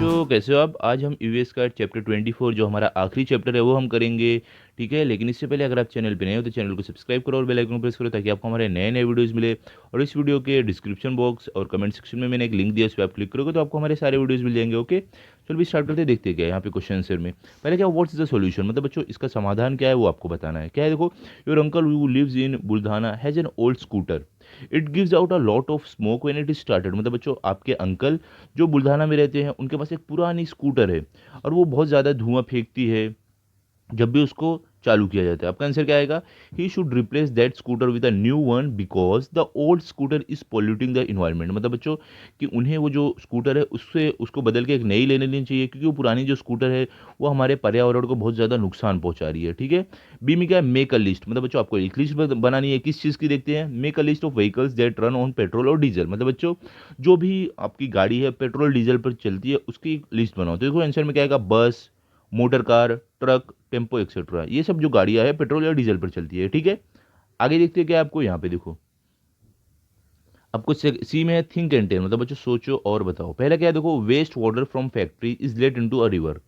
बच्चों कैसे हो आप। आज हम यूएस का चैप्टर 24 जो हमारा आखिरी चैप्टर है वो हम करेंगे। ठीक है, लेकिन इससे पहले अगर आप चैनल पे नए हो तो चैनल को सब्सक्राइब करो और बेल आइकन प्रेस करो ताकि आपको हमारे नए नए वीडियोस मिले। और इस वीडियो के डिस्क्रिप्शन बॉक्स और कमेंट सेक्शन में मैंने एक लिंक दिया, उस पर आप क्लिक करोगे तो आपको हमारे सारे वीडियोस मिल जाएंगे। ओके, चलो भी स्टार्ट करते हैं। देखते हैं क्या है यहाँ पे क्वेश्चन आंसर में। पहले क्या, व्हाट्स द सॉल्यूशन, मतलब बच्चों इसका समाधान क्या है वो आपको बताना है। क्या है, देखो, your uncle who lives in Buldhana has an old scooter. It gives out a lot of smoke when it is started. मतलब बच्चों आपके अंकल जो बुल्धाना में रहते हैं उनके पास एक पुरानी स्कूटर है और वो बहुत ज़्यादा धुआं फेंकती है जब भी उसको चालू किया जाता है। आपका आंसर क्या आएगा? He should replace that scooter with a new one because the old scooter is polluting the environment. मतलब बच्चों कि उन्हें वो जो स्कूटर है उससे उसको बदल के एक नई लेने लेनी चाहिए, क्योंकि वो पुरानी जो स्कूटर है वो हमारे पर्यावरण को बहुत ज़्यादा नुकसान पहुंचा रही है। ठीक है, बी में क्या है, मेक अ लिस्ट। मतलब बच्चों आपको एक लिस्ट बनानी है, किस चीज़ की देखते हैं, make a list of vehicles that run on petrol और डीजल। मतलब बच्चों जो भी आपकी गाड़ी है पेट्रोल डीजल पर चलती है उसकी एक लिस्ट बनाओ। तो देखो आंसर में क्या आएगा, बस, motor car, truck, tempo etcetera. ये सब जो गाड़ियां है पेट्रोल या डीजल पर चलती है। ठीक है, आगे देखते हैं क्या है आपको यहाँ पे। देखो आपको सी में है थिंक एंड टेल, मतलब बच्चों सोचो और बताओ। पहला क्या है, देखो, waste water from factory is let into a river.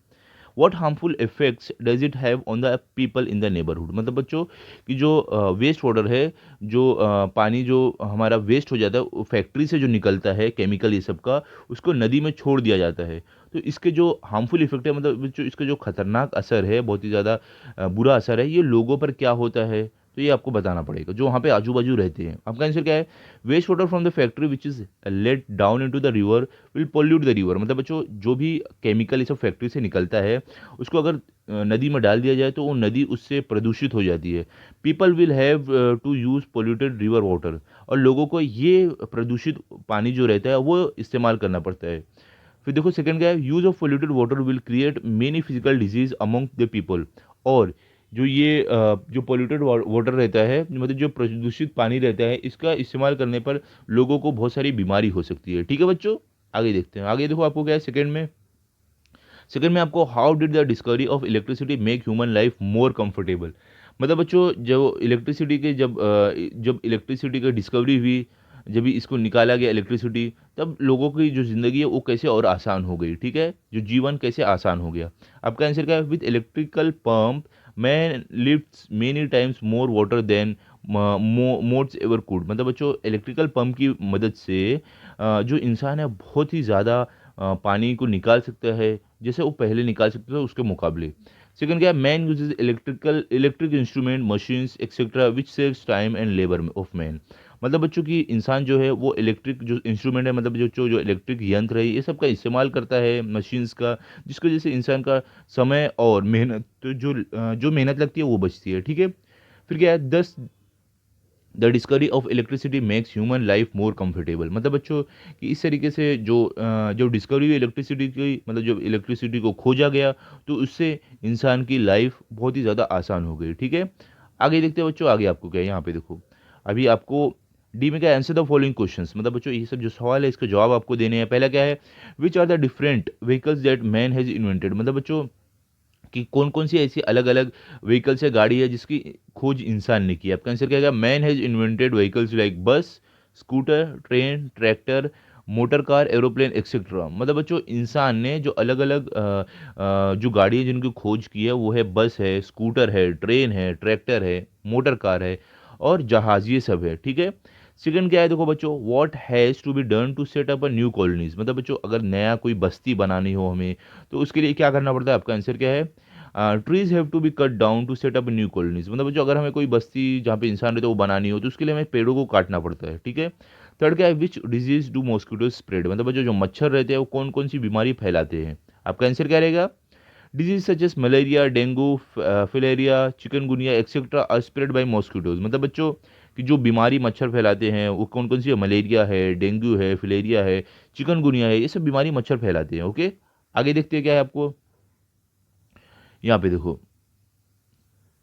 What harmful effects does it have on the people in the neighbourhood. मतलब बच्चों कि जो वेस्ट वाटर है, जो पानी जो हमारा वेस्ट हो जाता है फैक्ट्री से जो निकलता है केमिकल ये सब का, उसको नदी में छोड़ दिया जाता है। तो इसके जो हार्मफुल इफेक्ट है, मतलब बच्चों इसका जो खतरनाक असर है, बहुत ही ज़्यादा बुरा असर है, ये लोगों पर क्या होता है तो ये आपको बताना पड़ेगा जो वहाँ पे आजू बाजू रहते हैं। आपका आंसर क्या है, waste water from the factory which is let down into the river will pollute the river. मतलब बच्चों जो भी केमिकल इस फैक्ट्री से निकलता है उसको अगर नदी में डाल दिया जाए तो वो नदी उससे प्रदूषित हो जाती है। People will have to use polluted river water. और लोगों को ये प्रदूषित पानी जो रहता है वो इस्तेमाल करना पड़ता है। फिर देखो सेकंड क्या है, use of polluted water will create many physical disease among the people. और जो ये जो पोल्यूटेड वाटर रहता है, मतलब जो प्रदूषित पानी रहता है, इसका इस्तेमाल करने पर लोगों को बहुत सारी बीमारी हो सकती है। ठीक है बच्चों, आगे देखते हैं। आगे देखो आपको क्या है सेकंड में आपको how did the discovery of electricity make human life more comfortable. मतलब बच्चों जो इलेक्ट्रिसिटी के जब इलेक्ट्रिसिटी की डिस्कवरी हुई, जब भी इसको निकाला गया इलेक्ट्रिसिटी, तब लोगों की जो ज़िंदगी है वो कैसे और आसान हो गई। ठीक है, जो जीवन कैसे आसान हो गया। आपका आंसर क्या है, with electrical pump man lifts many times more water than modes ever could. मतलब बच्चों इलेक्ट्रिकल पंप की मदद से जो इंसान है बहुत ही ज़्यादा पानी को निकाल सकता है जैसे वो पहले निकाल सकते थे उसके मुकाबले। सेकंड क्या है, man uses electric instrument machines etcetera which saves time and labour of man. मतलब बच्चों की इंसान जो है वो इलेक्ट्रिक जो इंस्ट्रूमेंट है, मतलब जो जो इलेक्ट्रिक यंत्र है ये सब का इस्तेमाल करता है, मशीन्स का, जिसकी वजह से इंसान का समय और मेहनत, तो जो मेहनत लगती है वो बचती है। ठीक है, फिर क्या है, 10 the discovery of electricity makes human life more comfortable. मतलब बच्चों कि इस तरीके से जो डिस्कवरी हुई इलेक्ट्रिसिटी की, मतलब जब इलेक्ट्रिसिटी को खोजा गया तो उससे इंसान की लाइफ बहुत ही ज़्यादा आसान हो गई। ठीक है, आगे देखते हैं बच्चों। आगे आपको क्या है यहाँ पे, देखो अभी आपको डी में क्या, आंसर द फॉलोइंग क्वेश्चंस। मतलब बच्चों ये सब जो सवाल है इसके जवाब आपको देने हैं। पहला क्या है, which are the different vehicles that man has invented. मतलब बच्चों कि कौन कौन सी ऐसी अलग अलग व्हीकल्स या गाड़ी है जिसकी खोज इंसान ने की है। आपका आंसर क्या है, man has invented vehicles like bus, scooter, train, tractor, motor car, aeroplane etcetera. मतलब बच्चों इंसान ने जो अलग अलग जो गाड़ी है जिनकी खोज की है वो है बस है, स्कूटर है, ट्रेन है, ट्रैक्टर है, मोटर कार है और जहाज, ये सब है। ठीक है, सेकंड क्या है, देखो बच्चों, what has to be done to set up a new colonies. मतलब बच्चों अगर नया कोई बस्ती बनानी हो हमें तो उसके लिए क्या करना पड़ता है। आपका आंसर क्या है, trees have to be cut down to set up new colonies. मतलब बच्चों अगर हमें कोई बस्ती जहाँ पे इंसान रहते हैं वो बनानी हो तो उसके लिए हमें पेड़ों को काटना पड़ता है। ठीक है, थर्ड क्या है, which disease do mosquito spread. मतलब बच्चों जो मच्छर रहते हैं वो कौन कौन सी बीमारी फैलाते हैं। आपका आंसर क्या रहेगा, disease such as malaria, dengue, filaria, chikungunya etcetera are spread by mosquitoes. मतलब बच्चों कि जो बीमारी मच्छर फैलाते हैं वो कौन कौन सी है, मलेरिया है, डेंगू है, फिलेरिया है, चिकनगुनिया है, ये सब बीमारी मच्छर फैलाते हैं। ओके, आगे देखते हैं क्या है आपको यहाँ पे। देखो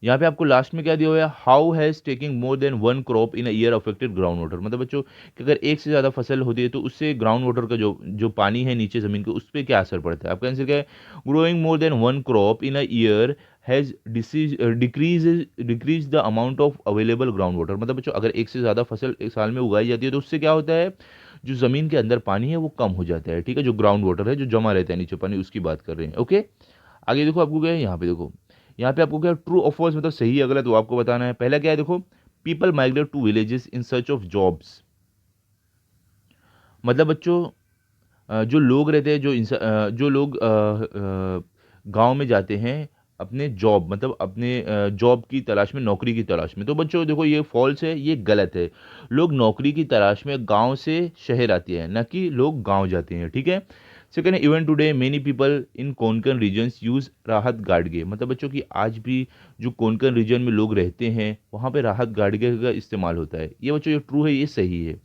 यहाँ पे आपको लास्ट में क्या दिया हुआ है, how has taking more than one crop in a year affected ground water. मतलब बच्चों कि अगर एक से ज़्यादा फसल होती है तो उससे ग्राउंड वाटर का जो जो पानी है नीचे ज़मीन के उस पर क्या असर पड़ता है। आपका आंसर क्या है, growing more than one crop in a year has decrease the amount of available ground water. मतलब बच्चों अगर एक से ज़्यादा फसल एक साल में उगाई जाती है तो उससे क्या होता है, जो ज़मीन के अंदर पानी है वो कम हो जाता है, ठीक है, जो ग्राउंड वाटर है जो जमा रहता है नीचे पानी, उसकी बात कर रहे हैं। ओके, आगे देखो आपको क्या है, यहाँ पे देखो, यहाँ पे आपको क्या ट्रू और फॉल्स मतलब सही या गलत वो आपको बताना है। पहला क्या है देखो, people migrate to villages in search of jobs. मतलब बच्चों जो लोग रहते हैं, जो लोग गांव में जाते हैं अपने जॉब मतलब अपने जॉब की तलाश में, नौकरी की तलाश में। तो बच्चों देखो ये फॉल्स है, ये गलत है। लोग नौकरी की तलाश में गांव से शहर आते हैं, ना कि लोग गांव जाते हैं, ठीक है। Second, even today many people in Konkan regions use rahat gadge. मतलब बच्चों की आज भी जो कोंकण रीजन में लोग रहते हैं वहाँ पे राहत गाड़गे का इस्तेमाल होता है। ये बच्चों ये ट्रू है, ये सही है।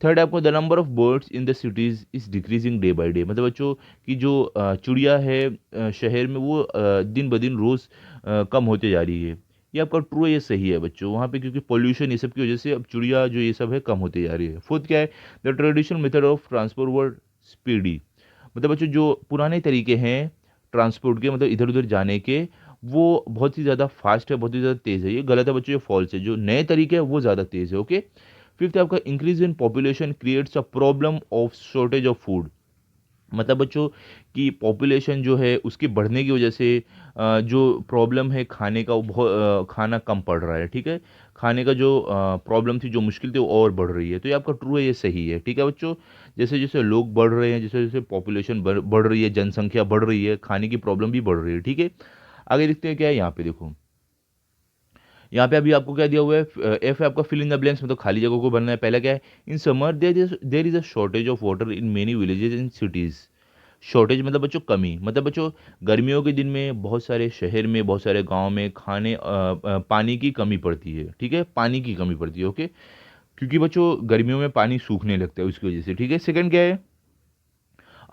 थर्ड आपको, the number of birds in the cities is decreasing day by day. मतलब बच्चों की जो चिड़िया है शहर में वो दिन ब दिन रोज़ कम होते जा रही है। ये आपका ट्रू है, ये सही है बच्चों, वहाँ पे क्योंकि पोल्यूशन ये सब की वजह से अब चिड़िया जो ये सब है कम होती जा रही है। फोर्थ क्या है, the traditional method of transport word speedy. मतलब बच्चों जो पुराने तरीके हैं ट्रांसपोर्ट के, मतलब इधर उधर जाने के, वो बहुत ही ज़्यादा फास्ट है, बहुत ही ज़्यादा तेज़ है। ये गलत है बच्चों, ये फॉल्स है। जो नए तरीके हैं वो ज़्यादा तेज़ है। ओके, फिफ्थ है आपका, increase in population creates a problem of shortage of food. मतलब बच्चों की पॉपुलेशन जो है उसकी बढ़ने की वजह से जो प्रॉब्लम है खाने का, वो बहुत खाना कम पड़ रहा है, ठीक है। खाने का जो प्रॉब्लम थी, जो मुश्किल थी, वो और बढ़ रही है। तो ये आपका ट्रू है, ये सही है, ठीक है बच्चों। जैसे जैसे लोग बढ़ रहे हैं, जैसे जैसे पॉपुलेशन बढ़ रही है, जनसंख्या बढ़ रही है, खाने की प्रॉब्लम भी बढ़ रही है, ठीक है। आगे देखते हैं क्या है यहाँ पे देखो, यहाँ पे अभी आपको क्या दिया हुआ है, एफ है आपका फिल इन द ब्लैंक्स, मतलब खाली जगह को भरना है। पहला क्या है, in summer there is a shortage of water in many villages in cities. Shortage मतलब बच्चों कमी, मतलब बच्चों गर्मियों के दिन में बहुत सारे शहर में, बहुत सारे गांव में पानी की कमी पड़ती है, ठीक है, पानी की कमी पड़ती है। ओके, क्योंकि बच्चों गर्मियों में पानी सूखने लगता है उसकी वजह से, ठीक है। सेकंड क्या है,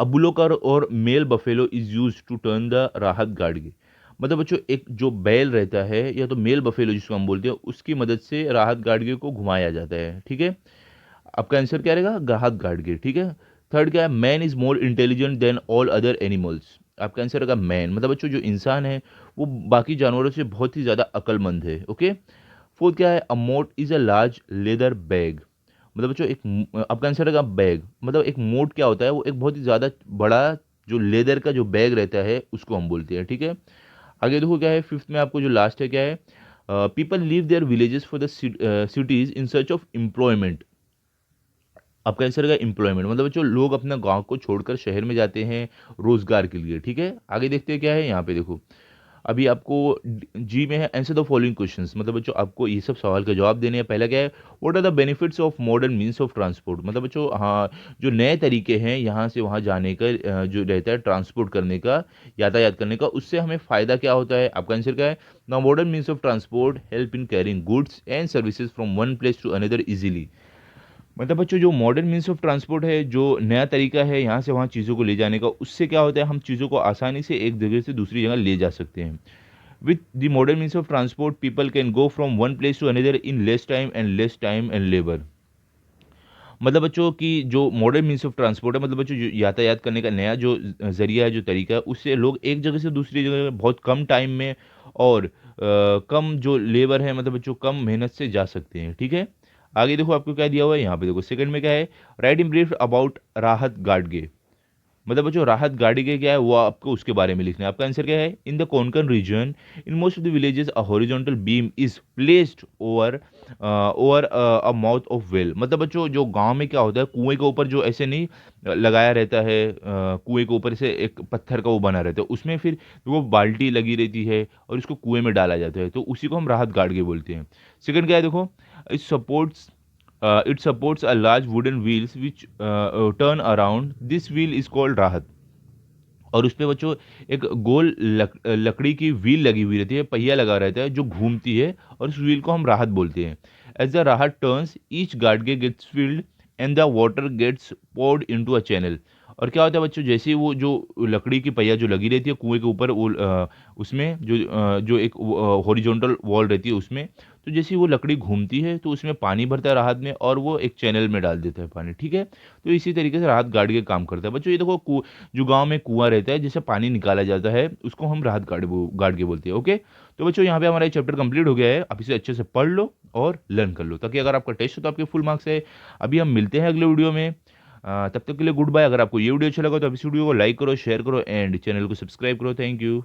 अ बुलोकर और male buffalo is use to turn the rahat gadge. मतलब बच्चों एक जो बैल रहता है या तो मेल बफेलो जिसको हम बोलते हैं, उसकी मदद से राहत गाड़गे को घुमाया जाता है, ठीक है। आपका आंसर क्या रहेगा, राहत गाड़गे, ठीक है। थर्ड क्या है, man is more intelligent then all other animals. आपका आंसर रहेगा मैन, मतलब बच्चों जो इंसान है वो बाकी जानवरों से बहुत ही ज़्यादा अक्लमंद है। ओके, फोर्थ क्या है, अ मोट is a large leather bag. मतलब बच्चों आपका आंसर रहेगा बैग, मतलब एक मोट क्या होता है, वो एक बहुत ही ज़्यादा बड़ा जो लेदर का जो बैग रहता है उसको हम बोलते हैं, ठीक है। आगे देखो क्या है, फिफ्थ में आपको जो लास्ट है क्या है, people leave their villages for the cities in search of employment. आपका आंसर रहेगा एम्प्लॉयमेंट, मतलब बच्चों लोग अपना गांव को छोड़कर शहर में जाते हैं रोजगार के लिए, ठीक है। आगे देखते हैं क्या है यहाँ पे देखो, अभी आपको जी में है, आंसर द फॉलोइंग क्वेश्चंस। मतलब बच्चों आपको ये सब सवाल का जवाब देने हैं। पहला क्या है, what are the benefits of modern means of transport. मतलब बच्चों हाँ, जो नए तरीके हैं यहाँ से वहाँ जाने का, जो रहता है ट्रांसपोर्ट करने का, यातायात करने का, उससे हमें फ़ायदा क्या होता है। आपका आंसर क्या है, the modern means of transport help in carrying goods and services from one place to another easily. मतलब बच्चों जो मॉडर्न मीन्स ऑफ ट्रांसपोर्ट है, जो नया तरीका है यहाँ से वहाँ चीज़ों को ले जाने का, उससे क्या होता है, हम चीज़ों को आसानी से एक जगह से दूसरी जगह ले जा सकते हैं। With the modern means of transport people can go from one place to another in less time and labour. मतलब बच्चों की जो मॉडर्न मीन्स ऑफ ट्रांसपोर्ट है, मतलब बच्चों जो यातायात करने का नया जो जरिया है, जो तरीका है, उससे लोग एक जगह से दूसरी जगह बहुत कम टाइम में और कम जो लेबर है, मतलब बच्चों कम मेहनत से जा सकते हैं, ठीक है। आगे देखो आपको क्या दिया हुआ है यहाँ पे देखो, सेकंड में क्या है, राइट इन ब्रीफ अबाउट राहत गाडगे। मतलब जो राहत गाड़ी के क्या है वो आपको उसके बारे में लिखना है। आपका आंसर क्या है, in the Konkan region in most of the villages a horizontal beam is placed over over a mouth of well. मतलब बच्चों जो गांव में क्या होता है, कुएं के ऊपर जो ऐसे नहीं लगाया रहता है, कुएं के ऊपर से एक पत्थर का वो बना रहता है, उसमें फिर वो बाल्टी लगी रहती है और इसको कुएं में डाला जाता है, तो उसी को हम राहत गाड़गे बोलते हैं। सेकंड क्या है देखो, it supports a large wooden wheels which turn around. This wheel is called राहत। और उस पे बच्चों एक गोल लकड़ी की व्हील लगी हुई रहती है, पहिया लगा रहता है जो घूमती है, और उस व्हील को हम राहत बोलते हैं। As the rahat turns each gadge gets filled and the water gets poured into a channel. और क्या होता है बच्चों, जैसे ही वो जो लकड़ी की पहिया जो लगी रहती है कुएं के ऊपर, वो उसमें जो एक हॉरिजॉन्टल वॉल रहती है उसमें, तो जैसे ही वो लकड़ी घूमती है तो उसमें पानी भरता है राहत में, और वो एक चैनल में डाल देता है पानी, ठीक है। तो इसी तरीके से राहत गाड़ के काम करता है बच्चों। ये देखो जो गांव में कुआं रहता है जिससे पानी निकाला जाता है, उसको हम राहत गाड़ के बोलते हैं। ओके, तो बच्चों यहाँ पे हमारा ये चैप्टर कंप्लीट हो गया है। आप इसे अच्छे से पढ़ लो और लर्न कर लो, ताकि अगर आपका टेस्ट हो तो आपके फुल मार्क्स है। अभी हम मिलते हैं अगले वीडियो में। तब तक के लिए गुड बाय। अगर आपको ये वीडियो अच्छा लगा तो आप इस वीडियो को लाइक करो, शेयर करो एंड चैनल को सब्सक्राइब करो। Thank you.